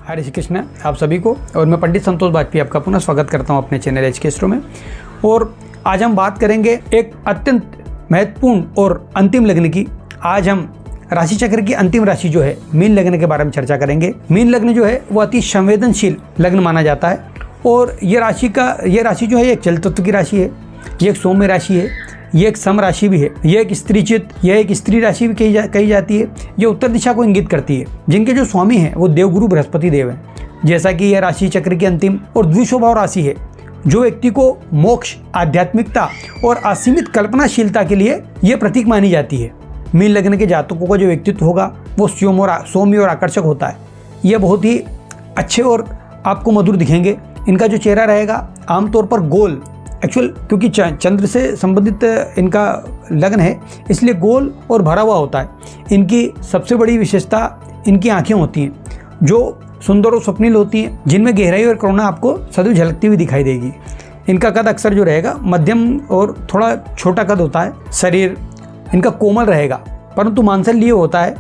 हरे श्री कृष्ण आप सभी को। और मैं पंडित संतोष बाजपेयी आपका पुनः स्वागत करता हूं अपने चैनल एच के एस्ट्रो में। और आज हम बात करेंगे एक अत्यंत महत्वपूर्ण और अंतिम लग्न की। आज हम राशि चक्र की अंतिम राशि जो है मीन लग्न के बारे में चर्चा करेंगे। मीन लग्न जो है वो अति संवेदनशील लग्न माना जाता है और ये राशि जो है एक जल तत्व की राशि है, ये एक सौम्य राशि है, ये एक सम राशि भी है, ये एक स्त्रीचित, यह एक स्त्री राशि भी कही जाती है। ये उत्तर दिशा को इंगित करती है। जिनके जो स्वामी हैं वो देवगुरु बृहस्पति देव हैं। जैसा कि यह राशि चक्र की अंतिम और द्विस्वभाव राशि है जो व्यक्ति को मोक्ष, आध्यात्मिकता और असीमित कल्पनाशीलता के लिए यह प्रतीक मानी जाती है। मीन लग्न के जातकों का जो व्यक्तित्व होगा वो सौम्य और आकर्षक होता है। यह बहुत ही अच्छे और आपको मधुर दिखेंगे। इनका जो चेहरा रहेगा आमतौर पर गोल, एक्चुअल क्योंकि चंद्र से संबंधित इनका लग्न है इसलिए गोल और भरा हुआ होता है। इनकी सबसे बड़ी विशेषता इनकी आंखें होती हैं जो सुंदर और स्वप्निल होती हैं, जिनमें गहराई और करुणा आपको सदैव झलकती हुई दिखाई देगी। इनका कद अक्सर जो रहेगा मध्यम और थोड़ा छोटा कद होता है। शरीर इनका कोमल रहेगा परंतु मांसल लिए होता है।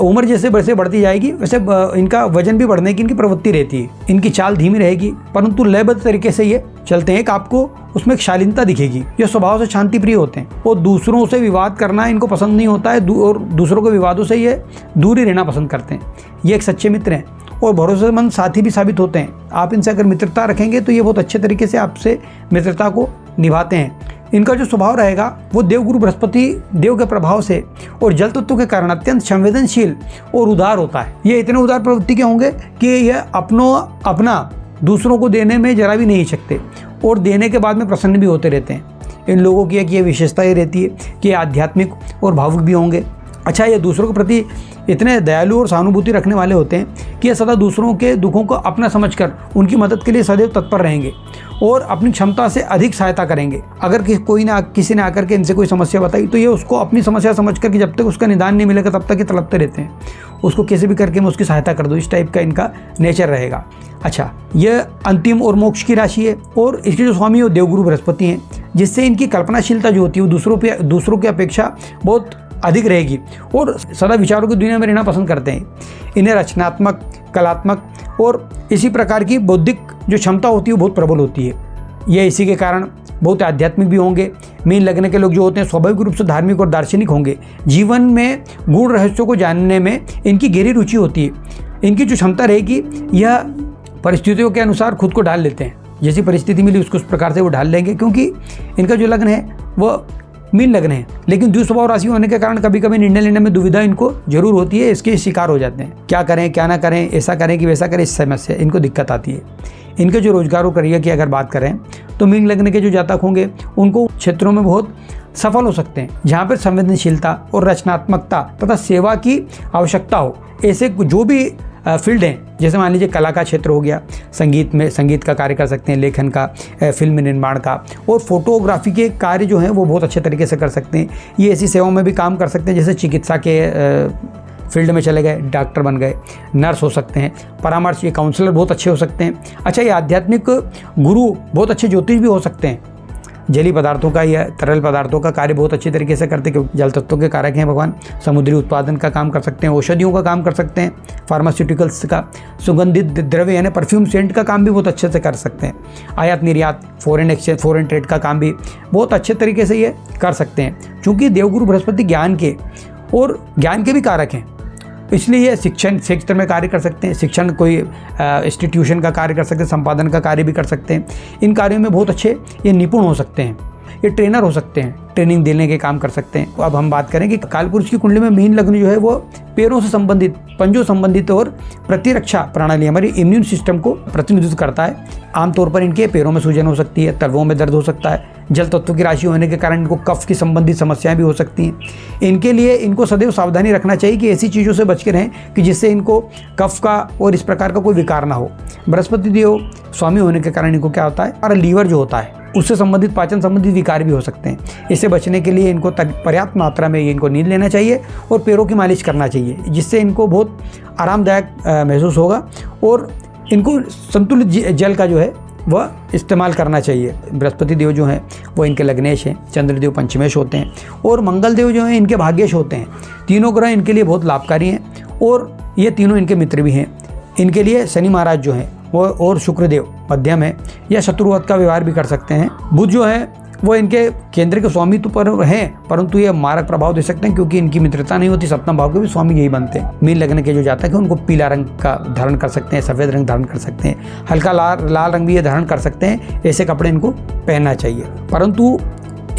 उम्र जैसे बढ़ती जाएगी वैसे इनका वजन भी बढ़ने की इनकी प्रवृत्ति रहती है। इनकी चाल धीमी रहेगी परंतु लयबद्ध तरीके से ये चलते हैं कि आपको उसमें एक शालीनता दिखेगी। ये स्वभाव से शांति प्रिय होते हैं और दूसरों से विवाद करना इनको पसंद नहीं होता है और दूसरों के विवादों से ये दूर ही रहना पसंद करते हैं। ये एक सच्चे मित्र हैं और भरोसेमंद साथी भी साबित होते हैं। आप इनसे अगर मित्रता रखेंगे तो ये बहुत अच्छे तरीके से आपसे मित्रता को निभाते हैं। इनका जो स्वभाव रहेगा वो देवगुरु बृहस्पति देव के प्रभाव से और जल तत्व के कारण अत्यंत संवेदनशील और उदार होता है। ये इतने उदार प्रवृत्ति के होंगे कि यह अपना दूसरों को देने में जरा भी नहीं हिचकते और देने के बाद में प्रसन्न भी होते रहते हैं। इन लोगों की एक ये विशेषता ये रहती है कि ये आध्यात्मिक और भावुक भी होंगे। अच्छा, ये दूसरों के प्रति इतने दयालु और सहानुभूति रखने वाले होते हैं कि ये सदा दूसरों के दुखों को अपना समझकर उनकी मदद के लिए सदैव तत्पर रहेंगे और अपनी क्षमता से अधिक सहायता करेंगे। अगर किसी ने आकर के इनसे कोई समस्या बताई तो ये उसको अपनी समस्या समझकर कि जब तक उसका निदान नहीं मिलेगा तब तक ये तड़पते रहते हैं। उसको कैसे भी करके मैं उसकी सहायता कर दूँ, इस टाइप का इनका नेचर रहेगा। अच्छा, यह अंतिम और मोक्ष की राशि है और इसके जो स्वामी वो देवगुरु बृहस्पति हैं, जिससे इनकी कल्पनाशीलता जो होती है वो दूसरों की अपेक्षा बहुत अधिक रहेगी और सदा विचारों की दुनिया में रहना पसंद करते हैं। इन्हें रचनात्मक, कलात्मक और इसी प्रकार की बौद्धिक जो क्षमता होती है वो बहुत प्रबल होती है। ये इसी के कारण बहुत आध्यात्मिक भी होंगे। मीन लग्न के लोग जो होते हैं स्वाभाविक रूप से धार्मिक और दार्शनिक होंगे। जीवन में गूढ़ रहस्यों को जानने में इनकी गहरी रुचि होती है। इनकी जो क्षमता रहेगी यह परिस्थितियों के अनुसार खुद को ढाल लेते हैं। जैसी परिस्थिति मिली उसको उस प्रकार से वो ढाल लेंगे, क्योंकि इनका जो लग्न है वो मीन लग्न है। लेकिन द्विस्वभाव राशि होने के कारण कभी कभी निर्णय लेने में दुविधा इनको जरूर होती है। इसके शिकार हो जाते हैं, क्या करें क्या ना करें, ऐसा करें कि वैसा करें, इस समस्या इनको दिक्कत आती है। इनके जो रोजगार और करियर की अगर बात करें तो मीन लग्न के जो जातक होंगे उनको क्षेत्रों में बहुत सफल हो सकते हैं जहाँ पर संवेदनशीलता और रचनात्मकता तथा सेवा की आवश्यकता हो। ऐसे जो भी फील्ड हैं, जैसे मान लीजिए कला का क्षेत्र हो गया, संगीत का कार्य कर सकते हैं, लेखन का, फिल्म निर्माण का और फोटोग्राफी के कार्य जो हैं वो बहुत अच्छे तरीके से कर सकते हैं। ये ऐसी सेवाओं में भी काम कर सकते हैं, जैसे चिकित्सा के फील्ड में चले गए, डॉक्टर बन गए, नर्स हो सकते हैं, परामर्श, ये काउंसलर बहुत अच्छे हो सकते हैं। अच्छा, ये आध्यात्मिक गुरु बहुत अच्छे ज्योतिष भी हो सकते हैं। जली पदार्थों का या तरल पदार्थों का कार्य बहुत अच्छे तरीके से करते हैं क्योंकि जल तत्वों के कारक हैं भगवान। समुद्री उत्पादन का काम कर सकते हैं, औषधियों का काम कर सकते हैं, फार्मास्यूटिकल्स का, सुगंधित द्रव्य यानी परफ्यूम सेंट का काम भी बहुत अच्छे से कर सकते हैं। आयात निर्यात, फॉरेन एक्सचेंज, फॉरेन ट्रेड का काम भी बहुत अच्छे तरीके से ये कर सकते हैं। चूँकि देवगुरु बृहस्पति ज्ञान के भी कारक हैं इसलिए ये शिक्षण क्षेत्र में कार्य कर सकते हैं। शिक्षण कोई इंस्टीट्यूशन का कार्य कर सकते हैं, संपादन का कार्य भी कर सकते हैं। इन कार्यों में बहुत अच्छे ये निपुण हो सकते हैं। ये ट्रेनर हो सकते हैं, ट्रेनिंग देने के काम कर सकते हैं। अब हम बात करें कि कालपुरुष की कुंडली में मीन लग्न जो है वो पैरों से संबंधित, पंजों संबंधित और प्रतिरक्षा प्रणाली हमारी इम्यून सिस्टम को प्रतिनिधित्व करता है। आमतौर पर इनके पैरों में सूजन हो सकती है, तलवों में दर्द हो सकता है। जल तत्व की राशि होने के कारण इनको कफ की संबंधित समस्याएं भी हो सकती हैं। इनके लिए इनको सदैव सावधानी रखना चाहिए कि ऐसी चीज़ों से बच के रहें कि जिससे इनको कफ का और इस प्रकार का कोई विकार ना हो। बृहस्पति देव स्वामी होने के कारण इनको क्या होता है, और लीवर जो होता है उससे संबंधित, पाचन संबंधित विकार भी हो सकते हैं। इससे बचने के लिए इनको पर्याप्त मात्रा में इनको नींद लेना चाहिए और पैरों की मालिश करना चाहिए, जिससे इनको बहुत आरामदायक महसूस होगा और इनको संतुलित जल का जो है वह इस्तेमाल करना चाहिए। बृहस्पति देव जो हैं वो इनके लग्नेश हैं, चंद्रदेव पंचमेश होते हैं और मंगल देव जो हैं इनके भाग्येश होते हैं। तीनों ग्रह इनके लिए बहुत लाभकारी हैं और ये तीनों इनके मित्र भी हैं। इनके लिए शनि महाराज जो हैं वो और शुक्रदेव मध्यम है, या शत्रुवत का व्यवहार भी कर सकते हैं। बुध जो है वो इनके केंद्र के स्वामित्व पर हैं, परंतु ये मारक प्रभाव दे सकते हैं क्योंकि इनकी मित्रता नहीं होती। सप्तम भाव के भी स्वामी यही बनते हैं। मीन लग्न के जो जातक है उनको पीला रंग का धारण कर सकते हैं, सफ़ेद रंग धारण कर सकते हैं, हल्का लाल रंग भी ये धारण कर सकते हैं। ऐसे कपड़े इनको पहनना चाहिए। परंतु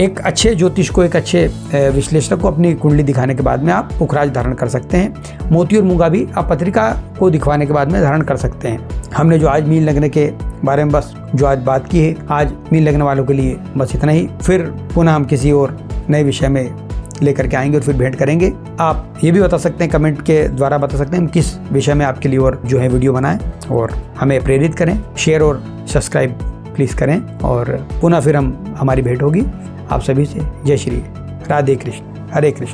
एक अच्छे ज्योतिष को, एक अच्छे विश्लेषक को अपनी कुंडली दिखाने के बाद में आप पुखराज धारण कर सकते हैं। मोती और मूंगा भी आप पत्रिका को दिखवाने के बाद में धारण कर सकते हैं। हमने जो आज मीन लग्न के बारे में बस जो आज बात की है, आज मीन लग्न वालों के लिए बस इतना ही। फिर पुनः हम किसी और नए विषय में लेकर के आएंगे और फिर भेंट करेंगे। आप ये भी बता सकते हैं, कमेंट के द्वारा बता सकते हैं हम किस विषय में आपके लिए और जो है वीडियो बनाएं, और हमें प्रेरित करें। शेयर और सब्सक्राइब प्लीज़ करें, और पुनः फिर हमारी भेंट होगी आप सभी से। जय श्री राधे कृष्ण, हरे कृष्ण।